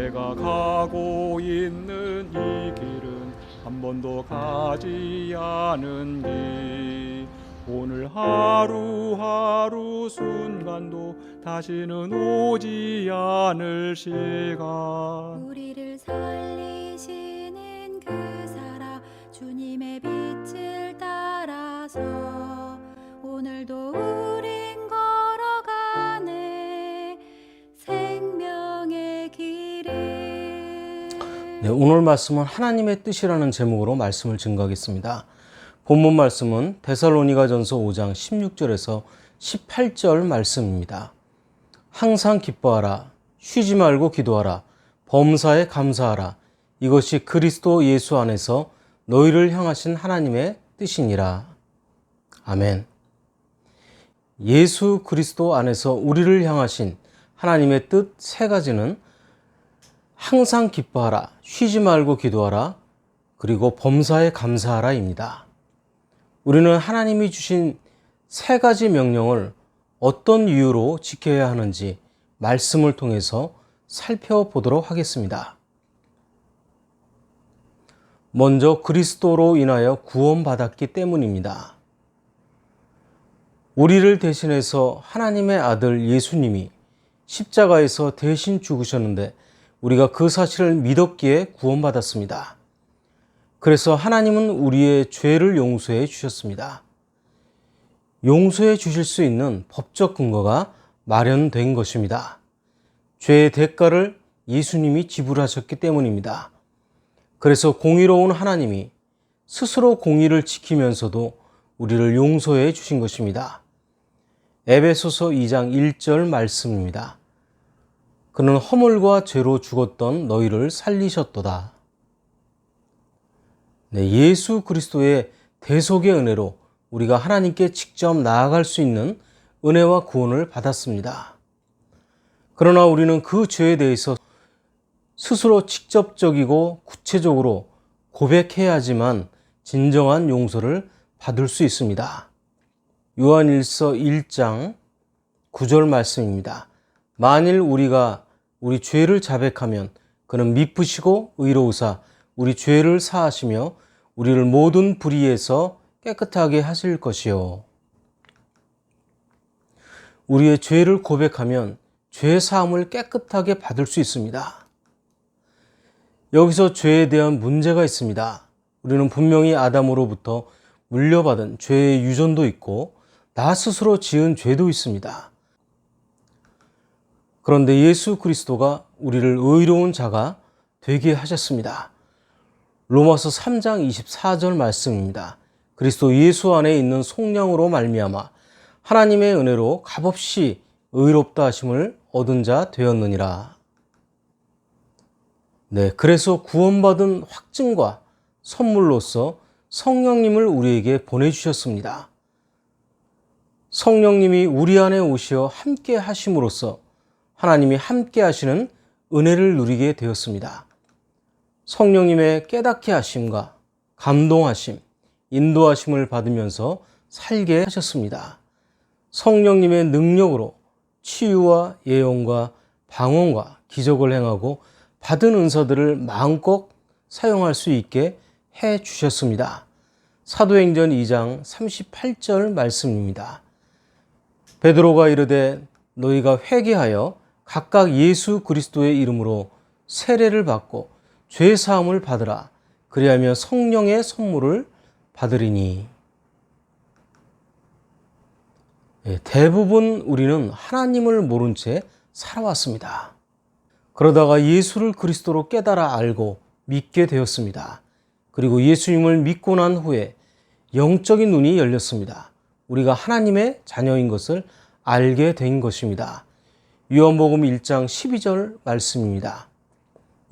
내가 가고 있는 이 길은 한 번도 가지 않은 길. 오늘 하루하루 순간도 다시는 오지 않을 시간. 우리를 살리시는 그 사랑, 주님의 빛을 따라서 오늘도 우린 걸어가네 생명의 길을. 네, 오늘 말씀은 하나님의 뜻이라는 제목으로 말씀을 증거하겠습니다. 본문 말씀은 데살로니가전서 5장 16절에서 18절 말씀입니다. 항상 기뻐하라, 쉬지 말고 기도하라, 범사에 감사하라. 이것이 그리스도 예수 안에서 너희를 향하신 하나님의 뜻이니라. 아멘. 예수 그리스도 안에서 우리를 향하신 하나님의 뜻 세 가지는 항상 기뻐하라, 쉬지 말고 기도하라, 그리고 범사에 감사하라입니다. 우리는 하나님이 주신 세 가지 명령을 어떤 이유로 지켜야 하는지 말씀을 통해서 살펴보도록 하겠습니다. 먼저 그리스도로 인하여 구원받았기 때문입니다. 우리를 대신해서 하나님의 아들 예수님이 십자가에서 대신 죽으셨는데 우리가 그 사실을 믿었기에 구원받았습니다. 그래서 하나님은 우리의 죄를 용서해 주셨습니다. 용서해 주실 수 있는 법적 근거가 마련된 것입니다. 죄의 대가를 예수님이 지불하셨기 때문입니다. 그래서 공의로운 하나님이 스스로 공의를 지키면서도 우리를 용서해 주신 것입니다. 에베소서 2장 1절 말씀입니다. 그는 허물과 죄로 죽었던 너희를 살리셨도다. 네, 예수 그리스도의 대속의 은혜로 우리가 하나님께 직접 나아갈 수 있는 은혜와 구원을 받았습니다. 그러나 우리는 그 죄에 대해서 스스로 직접적이고 구체적으로 고백해야지만 진정한 용서를 받을 수 있습니다. 요한일서 1장 9절 말씀입니다. 만일 우리가 우리 죄를 자백하면 그는 미쁘시고 의로우사 우리 죄를 사하시며 우리를 모든 불의에서 깨끗하게 하실 것이요. 우리의 죄를 고백하면 죄 사함을 깨끗하게 받을 수 있습니다. 여기서 죄에 대한 문제가 있습니다. 우리는 분명히 아담으로부터 물려받은 죄의 유전도 있고 나 스스로 지은 죄도 있습니다. 그런데 예수 그리스도가 우리를 의로운 자가 되게 하셨습니다. 로마서 3장 24절 말씀입니다. 그리스도 예수 안에 있는 속량으로 말미암아 하나님의 은혜로 값없이 의롭다 하심을 얻은 자 되었느니라. 네, 그래서 구원받은 확증과 선물로서 성령님을 우리에게 보내주셨습니다. 성령님이 우리 안에 오시어 함께 하심으로써 하나님이 함께 하시는 은혜를 누리게 되었습니다. 성령님의 깨닫게 하심과 감동하심, 인도하심을 받으면서 살게 하셨습니다. 성령님의 능력으로 치유와 예언과 방언과 기적을 행하고 받은 은사들을 마음껏 사용할 수 있게 해 주셨습니다. 사도행전 2장 38절 말씀입니다. 베드로가 이르되 너희가 회개하여 각각 예수 그리스도의 이름으로 세례를 받고 죄 사함을 받으라. 그리하면 성령의 선물을 받으리니. 대부분 우리는 하나님을 모른 채 살아왔습니다. 그러다가 예수를 그리스도로 깨달아 알고 믿게 되었습니다. 그리고 예수님을 믿고 난 후에 영적인 눈이 열렸습니다. 우리가 하나님의 자녀인 것을 알게 된 것입니다. 요한복음 1장 12절 말씀입니다.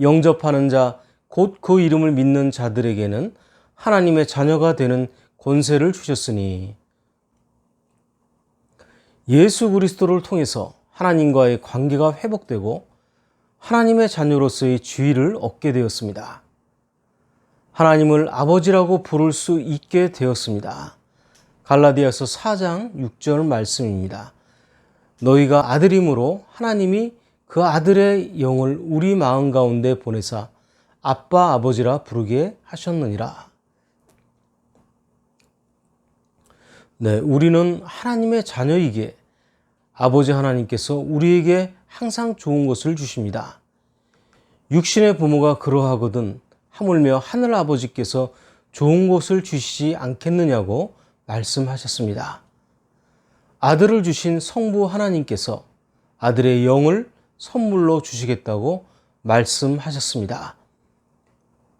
영접하는 자, 곧 그 이름을 믿는 자들에게는 하나님의 자녀가 되는 권세를 주셨으니. 예수 그리스도를 통해서 하나님과의 관계가 회복되고 하나님의 자녀로서의 지위를 얻게 되었습니다. 하나님을 아버지라고 부를 수 있게 되었습니다. 갈라디아서 4장 6절 말씀입니다. 너희가 아들임으로 하나님이 그 아들의 영을 우리 마음 가운데 보내사 아빠 아버지라 부르게 하셨느니라. 네, 우리는 하나님의 자녀이기에 아버지 하나님께서 우리에게 항상 좋은 것을 주십니다. 육신의 부모가 그러하거든 하물며 하늘 아버지께서 좋은 것을 주시지 않겠느냐고 말씀하셨습니다. 아들을 주신 성부 하나님께서 아들의 영을 선물로 주시겠다고 말씀하셨습니다.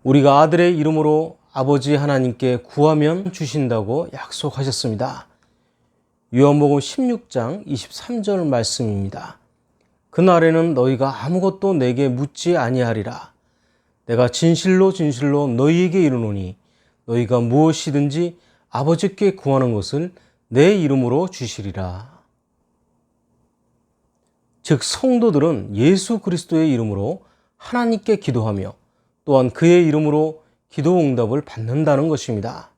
우리가 아들의 이름으로 아버지 하나님께 구하면 주신다고 약속하셨습니다. 요한복음 16장 23절 말씀입니다. 그날에는 너희가 아무것도 내게 묻지 아니하리라. 내가 진실로 진실로 너희에게 이르노니 너희가 무엇이든지 아버지께 구하는 것을 내 이름으로 주시리라. 즉 성도들은 예수 그리스도의 이름으로 하나님께 기도하며 또한 그의 이름으로 기도 응답을 받는다는 것입니다.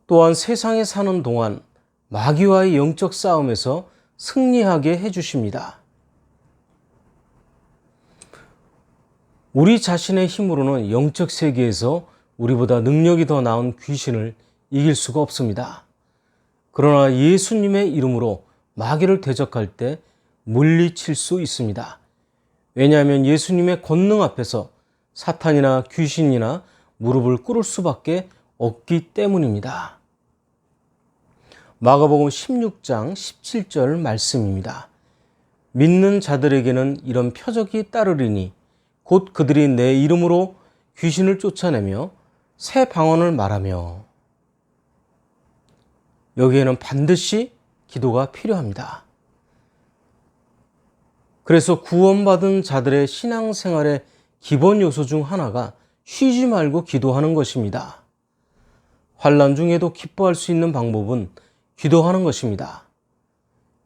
또한 세상에 사는 동안 마귀와의 영적 싸움에서 승리하게 해주십니다. 우리 자신의 힘으로는 영적 세계에서 우리보다 능력이 더 나은 귀신을 이길 수가 없습니다. 그러나 예수님의 이름으로 마귀를 대적할 때 물리칠 수 있습니다. 왜냐하면 예수님의 권능 앞에서 사탄이나 귀신이나 무릎을 꿇을 수밖에 없기 때문입니다. 마가복음 16장 17절 말씀입니다. 믿는 자들에게는 이런 표적이 따르리니 곧 그들이 내 이름으로 귀신을 쫓아내며 새 방언을 말하며. 여기에는 반드시 기도가 필요합니다. 그래서 구원받은 자들의 신앙생활의 기본 요소 중 하나가 쉬지 말고 기도하는 것입니다. 환난 중에도 기뻐할 수 있는 방법은 기도하는 것입니다.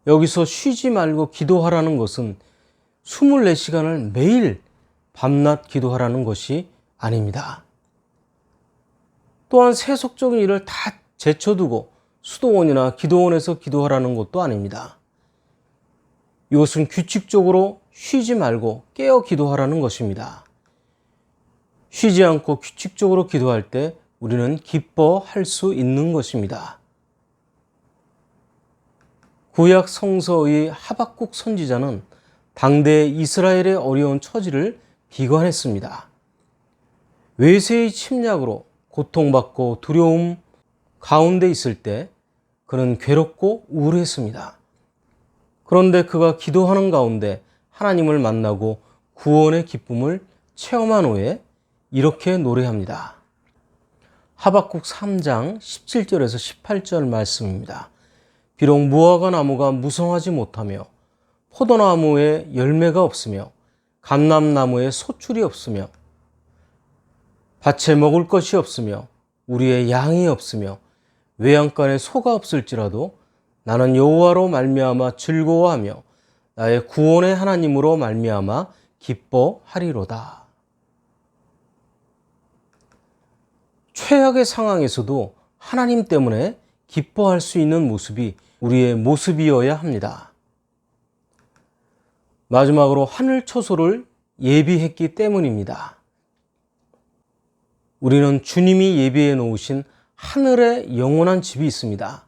여기서 쉬지 말고 기도하라는 것은 24시간을 매일 밤낮 기도하라는 것이 아닙니다. 또한 세속적인 일을 다 제쳐두고 수도원이나 기도원에서 기도하라는 것도 아닙니다. 이것은 규칙적으로 쉬지 말고 깨어 기도하라는 것입니다. 쉬지 않고 규칙적으로 기도할 때 우리는 기뻐할 수 있는 것입니다. 구약 성서의 하박국 선지자는 당대 이스라엘의 어려운 처지를 비관했습니다. 외세의 침략으로 고통받고 두려움 가운데 있을 때 그는 괴롭고 우울했습니다. 그런데 그가 기도하는 가운데 하나님을 만나고 구원의 기쁨을 체험한 후에 이렇게 노래합니다. 하박국 3장 17절에서 18절 말씀입니다. 비록 무화과 나무가 무성하지 못하며 포도나무에 열매가 없으며 감람나무에 소출이 없으며 밭에 먹을 것이 없으며 우리의 양이 없으며 외양간에 소가 없을지라도 나는 여호와로 말미암아 즐거워하며 나의 구원의 하나님으로 말미암아 기뻐하리로다. 최악의 상황에서도 하나님 때문에 기뻐할 수 있는 모습이 우리의 모습이어야 합니다. 마지막으로 하늘 초소를 예비했기 때문입니다. 우리는 주님이 예비해 놓으신 하늘에 영원한 집이 있습니다.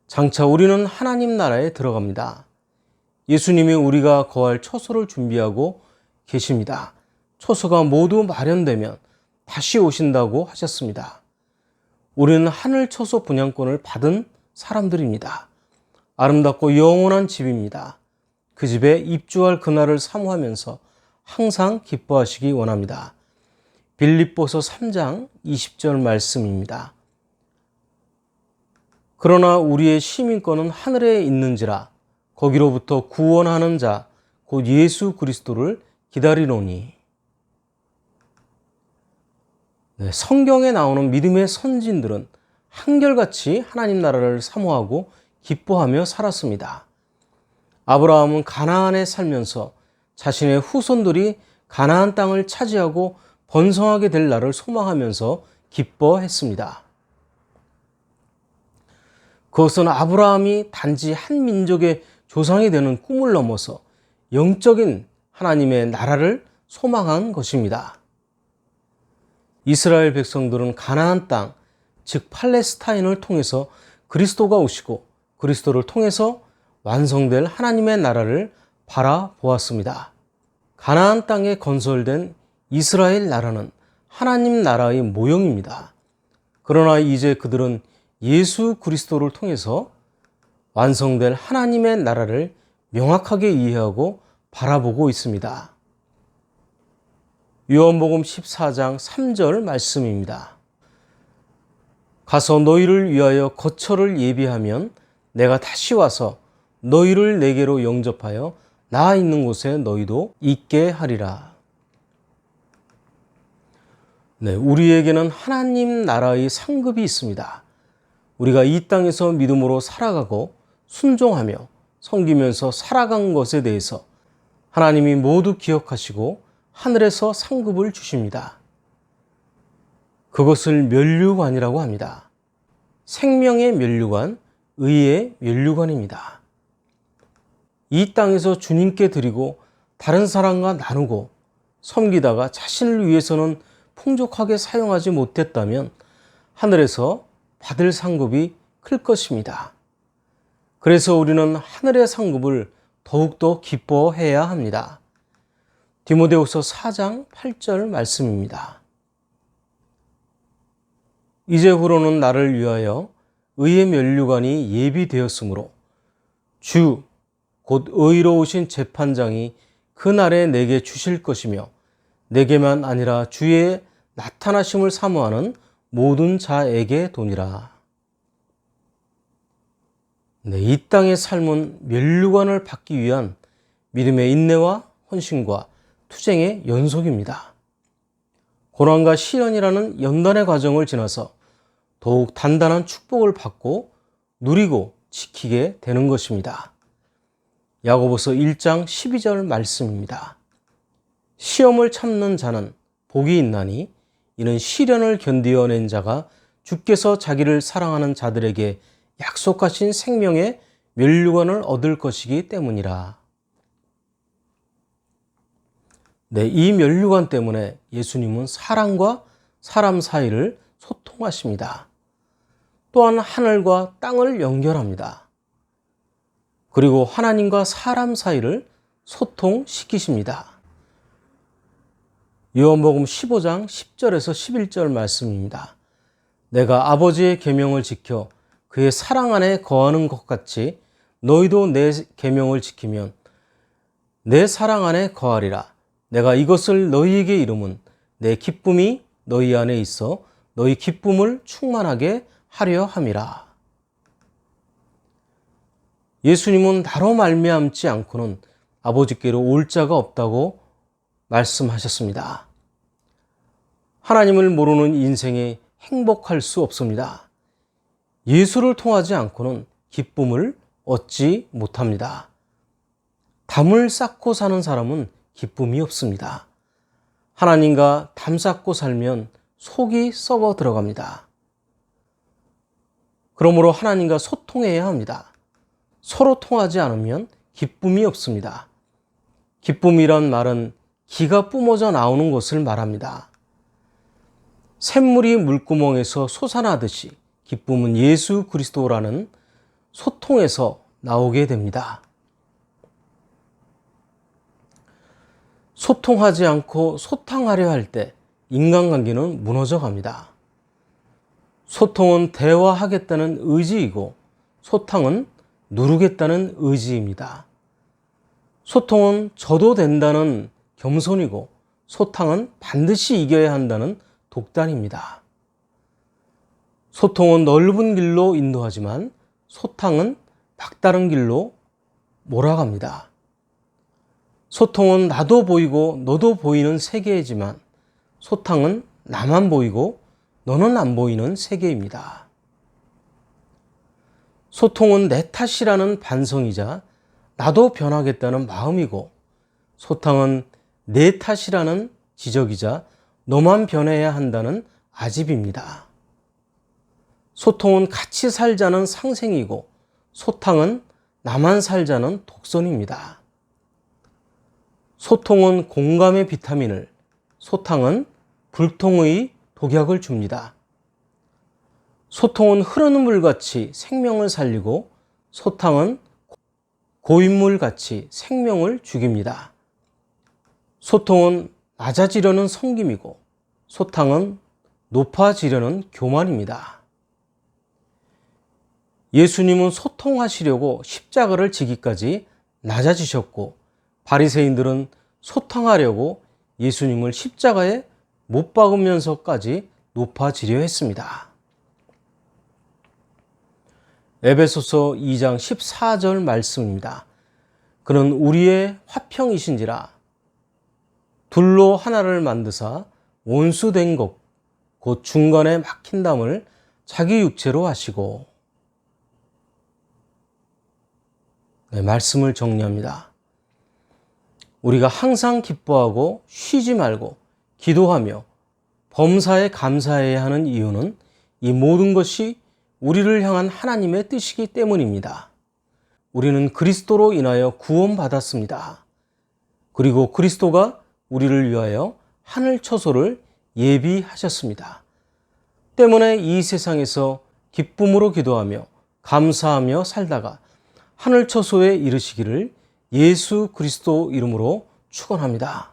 장차 우리는 하나님 나라에 들어갑니다. 예수님이 우리가 거할 초소를 준비하고 계십니다. 초소가 모두 마련되면 다시 오신다고 하셨습니다. 우리는 하늘 초소 분양권을 받은 사람들입니다. 아름답고 영원한 집입니다. 그 집에 입주할 그날을 사모하면서 항상 기뻐하시기 원합니다. 빌립보서 3장 20절 말씀입니다. 그러나 우리의 시민권은 하늘에 있는지라 거기로부터 구원하는 자 곧 예수 그리스도를 기다리노니. 성경에 나오는 믿음의 선진들은 한결같이 하나님 나라를 사모하고 기뻐하며 살았습니다. 아브라함은 가나안에 살면서 자신의 후손들이 가나안 땅을 차지하고 번성하게 될 날을 소망하면서 기뻐했습니다. 그것은 아브라함이 단지 한 민족의 조상이 되는 꿈을 넘어서 영적인 하나님의 나라를 소망한 것입니다. 이스라엘 백성들은 가나안 땅, 즉 팔레스타인을 통해서 그리스도가 오시고 그리스도를 통해서 완성될 하나님의 나라를 바라보았습니다. 가나안 땅에 건설된 이스라엘 나라는 하나님 나라의 모형입니다. 그러나 이제 그들은 예수 그리스도를 통해서 완성될 하나님의 나라를 명확하게 이해하고 바라보고 있습니다. 요한복음 14장 3절 말씀입니다. 가서 너희를 위하여 거처를 예비하면 내가 다시 와서 너희를 내게로 영접하여 나 있는 곳에 너희도 있게 하리라. 네, 우리에게는 하나님 나라의 상급이 있습니다. 우리가 이 땅에서 믿음으로 살아가고 순종하며 섬기면서 살아간 것에 대해서 하나님이 모두 기억하시고 하늘에서 상급을 주십니다. 그것을 면류관이라고 합니다. 생명의 면류관, 의의 면류관입니다. 이 땅에서 주님께 드리고 다른 사람과 나누고 섬기다가 자신을 위해서는 풍족하게 사용하지 못했다면 하늘에서 받을 상급이 클 것입니다. 그래서 우리는 하늘의 상급을 더욱더 기뻐해야 합니다. 디모데후서 4장 8절 말씀입니다. 이제후로는 나를 위하여 의의 면류관이 예비되었으므로 주 곧 의로우신 재판장이 그날에 내게 주실 것이며 내게만 아니라 주의 나타나심을 사모하는 모든 자에게 도니라. 네, 이 땅의 삶은 면류관을 받기 위한 믿음의 인내와 헌신과 투쟁의 연속입니다. 고난과 시련이라는 연단의 과정을 지나서 더욱 단단한 축복을 받고 누리고 지키게 되는 것입니다. 야고보서 1장 12절 말씀입니다. 시험을 참는 자는 복이 있나니 이는 시련을 견디어낸 자가 주께서 자기를 사랑하는 자들에게 약속하신 생명의 면류관을 얻을 것이기 때문이라. 네, 이 면류관 때문에 예수님은 사람과 사람 사이를 소통하십니다. 또한 하늘과 땅을 연결합니다. 그리고 하나님과 사람 사이를 소통시키십니다. 요한복음 15장 10절에서 11절 말씀입니다. 내가 아버지의 계명을 지켜 그의 사랑 안에 거하는 것 같이 너희도 내 계명을 지키면 내 사랑 안에 거하리라. 내가 이것을 너희에게 이름은 내 기쁨이 너희 안에 있어 너희 기쁨을 충만하게 하려 함이라. 예수님은 나로 말미암지 않고는 아버지께로 올 자가 없다고 말씀하셨습니다. 하나님을 모르는 인생에 행복할 수 없습니다. 예수를 통하지 않고는 기쁨을 얻지 못합니다. 담을 쌓고 사는 사람은 기쁨이 없습니다. 하나님과 담 쌓고 살면 속이 썩어 들어갑니다. 그러므로 하나님과 소통해야 합니다. 서로 통하지 않으면 기쁨이 없습니다. 기쁨이란 말은 기가 뿜어져 나오는 것을 말합니다. 샘물이 물구멍에서 솟아나듯이 기쁨은 예수 그리스도라는 소통에서 나오게 됩니다. 소통하지 않고 소탕하려 할 때 인간관계는 무너져 갑니다. 소통은 대화하겠다는 의지이고 소탕은 누르겠다는 의지입니다. 소통은 져도 된다는 겸손이고 소탕은 반드시 이겨야 한다는 독단입니다. 소통은 넓은 길로 인도하지만 소탕은 막다른 길로 몰아갑니다. 소통은 나도 보이고 너도 보이는 세계이지만 소탕은 나만 보이고 너는 안 보이는 세계입니다. 소통은 내 탓이라는 반성이자 나도 변하겠다는 마음이고 소탕은 내 탓이라는 지적이자 너만 변해야 한다는 아집입니다. 소통은 같이 살자는 상생이고 소탕은 나만 살자는 독선입니다. 소통은 공감의 비타민을, 소탕은 불통의 독약을 줍니다. 소통은 흐르는 물같이 생명을 살리고 소탕은 고인물같이 생명을 죽입니다. 소통은 낮아지려는 섬김이고 소탕은 높아지려는 교만입니다. 예수님은 소통하시려고 십자가를 지기까지 낮아지셨고 바리새인들은 소통하려고 예수님을 십자가에 못 박으면서까지 높아지려 했습니다. 에베소서 2장 14절 말씀입니다. 그는 우리의 화평이신지라 둘로 하나를 만드사 원수된 것 곧 중간에 막힌 담을 자기 육체로 하시고. 말씀을 정리합니다. 우리가 항상 기뻐하고 쉬지 말고 기도하며 범사에 감사해야 하는 이유는 이 모든 것이 우리를 향한 하나님의 뜻이기 때문입니다. 우리는 그리스도로 인하여 구원받았습니다. 그리고 그리스도가 우리를 위하여 하늘 처소를 예비하셨습니다. 때문에 이 세상에서 기쁨으로 기도하며 감사하며 살다가 하늘 처소에 이르시기를 예수 그리스도 이름으로 축원합니다.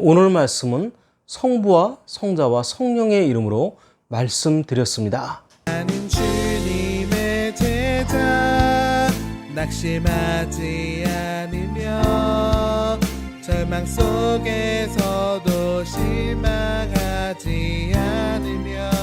오늘 말씀은 성부와 성자와 성령의 이름으로 말씀드렸습니다. 나는 주님의 제자 낙심하지 않으며 절망 속에서도 실망하지 않으며